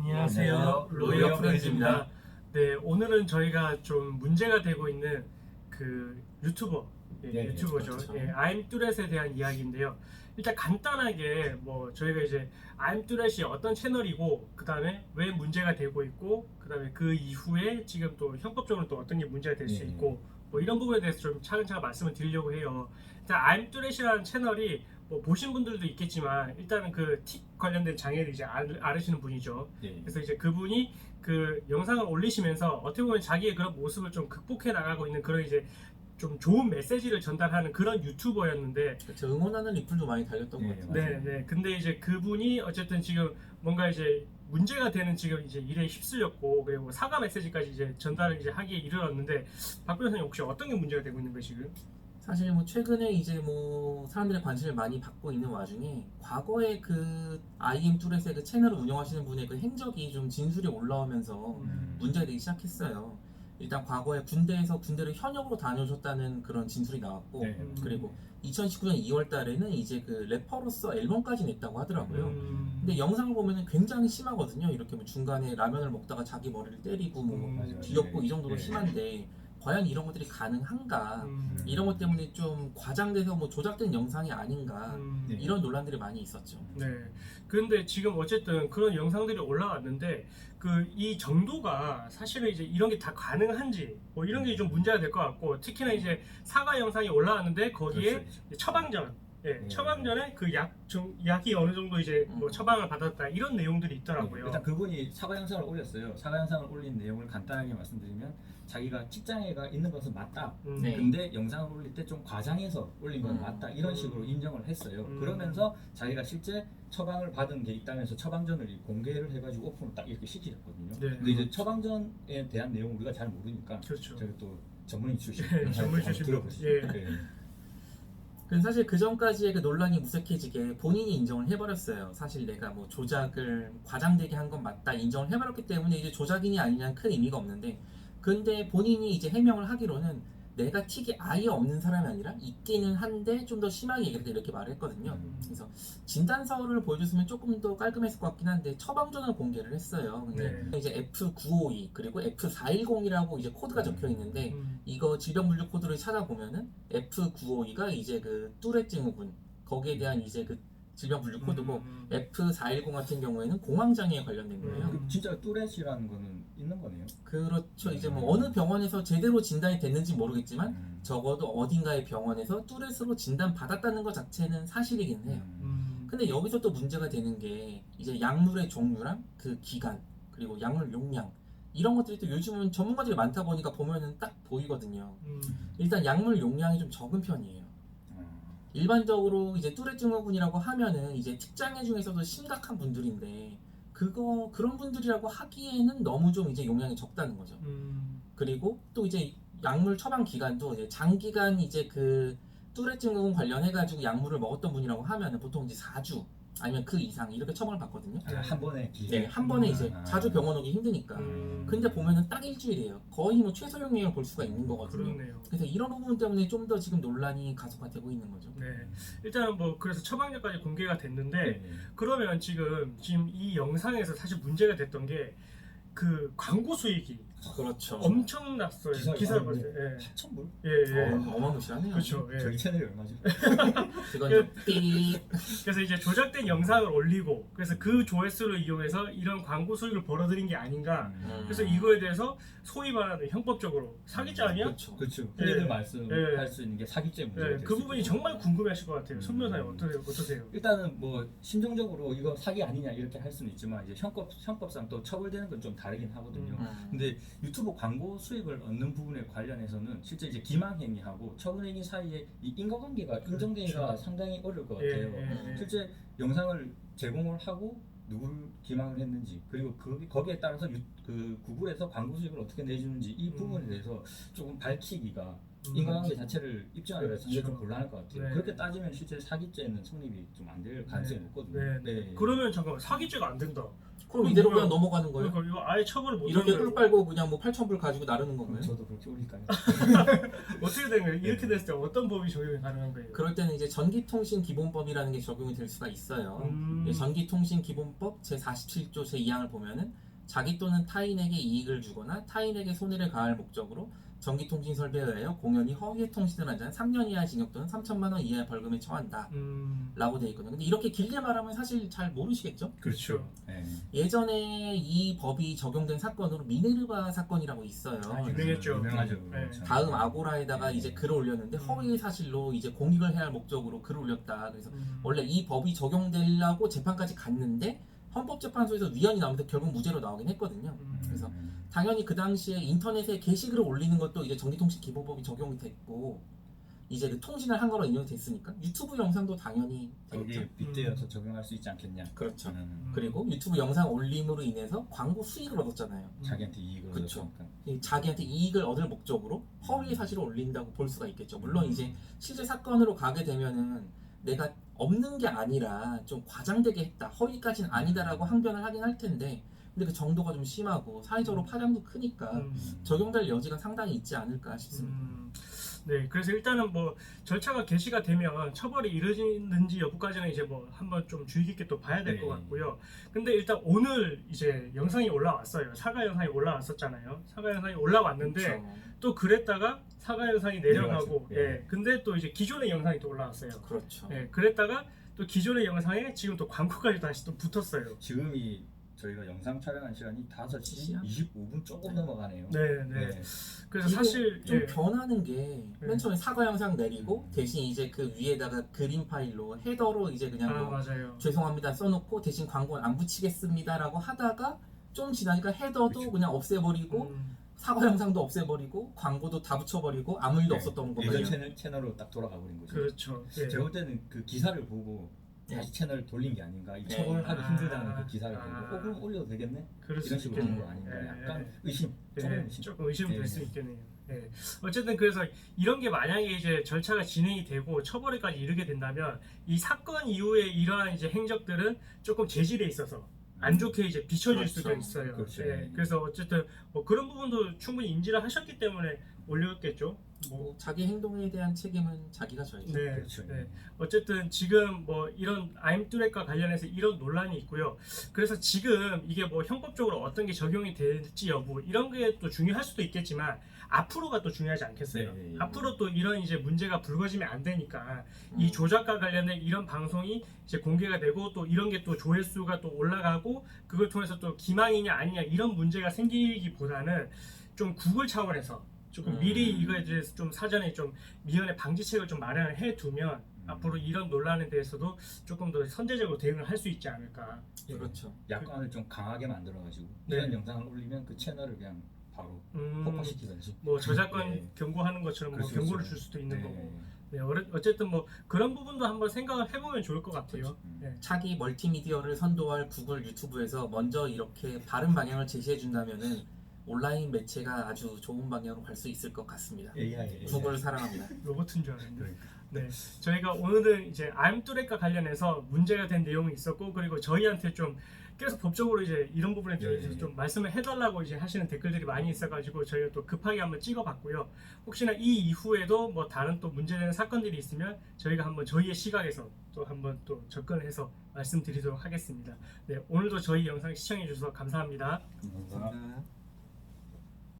안녕하세요. 로이어 프렌즈입니다. 네, 오늘은 저희가 좀 문제가 되고 있는 그 유튜버, 유튜버죠. 그렇죠. I'm 뚜렛에 대한 이야기인데요. 일단 간단하게 저희가 이제 I'm 뚜렛이 어떤 채널이고, 그 다음에 왜 문제가 되고 있고, 그 다음에 그 이후에 지금 또 형법적으로 또 어떤 게 문제가 될 수 있고, 이런 부분에 대해서 좀 차근차근 말씀을 드리려고 해요. 일단 I'm 뚜렛이라는 채널이 보신 분들도 있겠지만 일단은 그 틱 관련된 장애를 이제 앓으시는 분이죠. 그래서 이제 그분이 그 영상을 올리시면서 어떻게 보면 자기의 그런 모습을 좀 극복해 나가고 있는 그런 이제 좀 좋은 메시지를 전달하는 그런 유튜버였는데, 그렇죠. 응원하는 리플도 많이 달렸던 것 같아요. 네. 근데 이제 그분이 어쨌든 지금 뭔가 이제 문제가 되는 지금 이제 일에 휩쓸렸고, 그리고 사과 메시지까지 이제 전달을 이제 하기에 이르렀는데, 박 변호사님 혹시 어떤 게 문제가 되고 있는 거예요 지금? 사실 최근에 이제 사람들의 관심을 많이 받고 있는 와중에 과거에 그 IM 뚜렛의 그 채널을 운영하시는 분의 그 행적이 좀 진술이 올라오면서 문제가 되기 시작했어요. 일단 과거에 군대를 현역으로 다녀오셨다는 그런 진술이 나왔고, 그리고 2019년 2월 달에는 이제 그 래퍼로서 앨범까지 냈다고 하더라고요. 근데 영상을 보면은 굉장히 심하거든요. 이렇게 중간에 라면을 먹다가 자기 머리를 때리고 뒤엎고 이 정도로 심한데, 과연 이런 것들이 가능한가? 이런 것 때문에 좀 과장돼서 조작된 영상이 아닌가? 이런 논란들이 많이 있었죠. 네. 그런데 지금 어쨌든 그런 영상들이 올라왔는데 그 이 정도가 사실은 이제 이런 게 다 가능한지 이런 게 좀 문제가 될 것 같고, 특히나 이제 사과 영상이 올라왔는데 거기에 처방전, 처방전에 그 약이 어느 정도 이제 처방을 받았다 이런 내용들이 있더라고요. 일단 그분이 사과 영상을 올렸어요. 사과 영상을 올린 내용을 간단하게 말씀드리면, 자기가 직장애가 있는 것은 맞다. 네. 근데 영상을 올릴 때 좀 과장해서 올린 건 맞다. 이런 식으로 인정을 했어요. 그러면서 자기가 실제 처방을 받은 게 있다면서 처방전을 공개를 해가지고 오픈을 딱 이렇게 시키셨거든요. 네. 근데 이제 처방전에 대한 내용 우리가 잘 모르니까, 그렇죠. 저희 또 전문의 출신 전문의 출신 들어보시죠. 예. 근데 사실 그 전까지의 그 논란이 무색해지게 본인이 인정을 해버렸어요. 사실 내가 조작을 과장되게 한 건 맞다 인정을 해버렸기 때문에 이제 조작이니 아니냐는 큰 의미가 없는데, 근데 본인이 이제 해명을 하기로는 내가 틱이 아예 없는 사람이 아니라 있기는 한데 좀 더 심하게 이렇게 말을 했거든요. 그래서 진단서를 보여줬으면 조금 더 깔끔했을 것 같긴 한데 처방전을 공개를 했어요. 근데 이제 F952 그리고 F410이라고 이제 코드가 적혀 있는데, 이거 질병분류 코드를 찾아보면은 F952가 이제 그 뚜렛 증후군 거기에 대한 이제 그 질병분류 코드고, F410 같은 경우에는 공황장애에 관련된 거예요. 진짜 뚜렛이라는 거는 있는 거네요. 그렇죠. 이제 어느 병원에서 제대로 진단이 됐는지 모르겠지만 적어도 어딘가의 병원에서 뚜렛으로 진단 받았다는 것 자체는 사실이긴 해요. 근데 여기서 또 문제가 되는 게 이제 약물의 종류랑 그 기간 그리고 약물 용량 이런 것들이 또 요즘은 전문가들이 많다 보니까 보면은 딱 보이거든요. 일단 약물 용량이 좀 적은 편이에요. 일반적으로 이제 뚜렛 증후군이라고 하면은 이제 특장애 중에서도 심각한 분들인데, 그런 분들이라고 하기에는 너무 좀 이제 용량이 적다는 거죠. 그리고 또 이제 약물 처방 기간도 이제 장기간 이제 그 뚜렛 증후군 관련해가지고 약물을 먹었던 분이라고 하면은 보통 이제 4주 아니면 그 이상 이렇게 처방을 받거든요. 한 번에 네, 한 번에 이제 자주 병원 오기 힘드니까. 근데 보면은 딱 일주일이에요. 거의 최소 용량을 볼 수가 있는 거거든요. 그렇네요. 그래서 이런 부분 때문에 좀 더 지금 논란이 가속화되고 있는 거죠. 네. 일단 그래서 처방전까지 공개가 됐는데, 그러면 지금 이 영상에서 사실 문제가 됐던 게 그 광고 수익이 그렇죠. 엄청났어요. 기사를 봤어요. 8,000불? 어마무시하네요. 그렇죠. 저희 채널이 얼마죠? 그건 삐. 그래서 이제 조작된 영상을 올리고, 그래서 그 조회수를 이용해서 이런 광고 수익을 벌어들인 게 아닌가. 그래서 이거에 대해서 소위 말하는 형법적으로 사기죄 아니야? 그렇죠. 그렇죠. 흔히들 말씀할 수 있는 게 사기죄 문제가 될 그 수 부분이 있고. 정말 궁금해하실 것 같아요. 손 변호사님 어떠세요? 일단은 심정적으로 이거 사기 아니냐 이렇게 할 수는 있지만, 이제 형법상 또 처벌되는 건 좀 다르긴 하거든요. 근데 유튜브 광고 수익을 얻는 부분에 관련해서는 실제 이제 기망행위하고 처분행위 사이에 이 인과관계가 인정되기가 상당히 어려울 것 같아요. 실제 영상을 제공을 하고 누구를 기망을 했는지, 그리고 거기에 따라서 그 구글에서 광고 수익을 어떻게 내주는지 이 부분에 대해서 조금 밝히기가 인과관계 자체를 입증하기가 그렇죠. 굉장히 좀 곤란할 것 같아요. 네. 그렇게 따지면 실제 사기죄는 성립이 좀 안 될 가능성이 높거든요. 네. 그러면 잠깐만 사기죄가 안 된다. 그럼 이대로 뭐야? 그냥 넘어가는 거예요? 그러니까 이거 아예 처벌을 못 이렇게 하는 꿀 거예요. 빨고 그냥 뭐 8,000불 가지고 나르는 건가요? 저도 그렇게 올릴까요? 어떻게 되는 거예요? 이렇게 됐을 때 어떤 법이 적용이 가능한 거예요? 그럴 때는 이제 전기통신기본법이라는 게 적용이 될 수가 있어요. 예, 전기통신기본법 제47조 제2항을 보면은 자기 또는 타인에게 이익을 주거나 타인에게 손해를 가할 목적으로 전기통신 설비에 의하여 공연히 허위의 통신을 한 자는 3년 이하 징역 또는 3천만 원 이하의 벌금에 처한다 라고 되어 있거든요. 근데 이렇게 길게 말하면 사실 잘 모르시겠죠? 그렇죠. 네. 예전에 이 법이 적용된 사건으로 미네르바 사건이라고 있어요. 유명했죠. 유명하죠. 네. 그렇죠. 다음 아고라에다가 네. 이제 글을 올렸는데 허위 사실로 이제 공익을 해야 할 목적으로 글을 올렸다. 그래서 원래 이 법이 적용되려고 재판까지 갔는데 헌법재판소에서 위헌이 나오면서 결국 무죄로 나오긴 했거든요. 그래서 당연히 그 당시에 인터넷에 게시글을 올리는 것도 이제 전기통신기본법이 적용이 됐고 이제 그 통신을 한 거로 인정이 됐으니까 유튜브 영상도 당연히 되겠죠. 거기에 빗대어서 적용할 수 있지 않겠냐. 그렇죠. 음. 그리고 유튜브 영상 올림으로 인해서 광고 수익을 얻었잖아요. 자기한테 이익을 그쵸. 얻으니까. 이 자기한테 이익을 얻을 목적으로 허위의 사실을 올린다고 볼 수가 있겠죠. 물론 이제 실제 사건으로 가게 되면은 내가 없는 게 아니라 좀 과장되게 했다. 허위까지는 아니다라고 항변을 하긴 할 텐데 근데 그 정도가 좀 심하고 사회적으로 파장도 크니까 적용될 여지가 상당히 있지 않을까 싶습니다. 네, 그래서 일단은 뭐 절차가 개시가 되면 처벌이 이루어지는지 여부까지는 이제 뭐 한번 좀 주의 깊게 또 봐야 될 것 네. 같고요. 근데 일단 오늘 이제 영상이 올라왔어요. 사과 영상이 올라왔었잖아요. 사과 영상이 올라왔는데 그렇죠. 또 그랬다가 사과 영상이 내려가고, 내려가죠. 예. 근데 또 이제 기존의 영상이 또 올라왔어요. 그렇죠. 예, 그랬다가 또 기존의 영상에 지금 또 광고까지 다시 또 붙었어요. 지금이 저희가 영상 촬영한 시간이 5시 시간? 25분 조금 넘어가네요. 네, 네. 네. 그래서 이게 사실 좀 예. 변하는 게 맨 네. 처음에 사과 영상 내리고 대신 이제 그 위에다가 그림 파일로 헤더로 이제 그냥 아, 뭐 맞아요. 죄송합니다 써놓고 대신 광고는 안 붙이겠습니다라고 하다가 좀 지나니까 헤더도 그렇죠. 그냥 없애버리고 사과 영상도 없애버리고 광고도 다 붙여버리고 아무 일도 없었던 예전 거예요. 채널로 딱 돌아가 버린 거죠. 그렇죠. 예. 제가 볼 때는 그 기사를 보고 다시 채널 돌린 게 아닌가. 이 네. 처벌하기 아. 힘들다는 그 기사를 보고 아. 그럼 올려도 되겠네? 그럴 수 이런 식으로 있겠네요. 된 거 아닌가. 예, 약간 예. 의심. 네, 조금 의심될 네. 수 있겠네요. 네. 어쨌든 그래서 이런 게 만약에 이제 절차가 진행이 되고 처벌에까지 이르게 된다면 이 사건 이후에 이러한 이제 행적들은 조금 재질에 있어서 안 좋게 이제 비춰질 그렇죠. 수도 있어요. 그렇죠. 예, 그래서 어쨌든 뭐 그런 부분도 충분히 인지를 하셨기 때문에 올렸겠죠. 뭐 자기 행동에 대한 책임은 자기가 져야죠. 네, 그렇죠. 네. 어쨌든 지금 뭐 이런 아임뚜렛과 관련해서 이런 논란이 있고요. 그래서 지금 이게 뭐 형법적으로 어떤 게 적용이 될지 여부 이런 게 또 중요할 수도 있겠지만 앞으로가 또 중요하지 않겠어요. 네. 앞으로 또 이런 이제 문제가 불거지면 안 되니까 이 조작과 관련된 이런 방송이 이제 공개가 되고 또 이런 게 또 조회수가 또 올라가고 그걸 통해서 또 기망이냐 아니냐 이런 문제가 생기기보다는 좀 구글 차원에서 조금 미리 이거에 대해서 좀 사전에 좀 미연의 방지책을 좀 마련을 해두면 앞으로 이런 논란에 대해서도 조금 더 선제적으로 대응을 할 수 있지 않을까. 예. 그렇죠. 약관을 좀 강하게 만들어가지고 네. 이런 영상을 올리면 그 채널을 그냥 바로 폭파시키든지. 뭐 저작권 네. 경고하는 것처럼 뭐 그렇죠, 경고를 그렇죠. 줄 수도 있는 네. 거고. 네, 어쨌든 뭐 그런 부분도 한번 생각을 해보면 좋을 것 같아요. 그렇죠. 네. 차기 멀티미디어를 선도할 구글 유튜브에서 먼저 이렇게 바른 방향을 제시해 준다면은 온라인 매체가 아주 좋은 방향으로 갈 수 있을 것 같습니다. AI. 구글 사랑합니다. 로봇인 줄 알았는데. 그러니까. 네, 저희가 오늘은 이제 아임뚜렛과 관련해서 문제가 된 내용이 있었고 그리고 저희한테 좀 계속 법적으로 이제 이런 부분에 대해서 좀 말씀을 해달라고 이제 하시는 댓글들이 많이 있어가지고 저희가 또 급하게 한번 찍어봤고요. 혹시나 이 이후에도 뭐 다른 또 문제되는 사건들이 있으면 저희가 한번 저희의 시각에서 또 한번 또 접근해서 말씀드리도록 하겠습니다. 네, 오늘도 저희 영상 시청해 주셔서 감사합니다. 감사합니다. 감사합니다.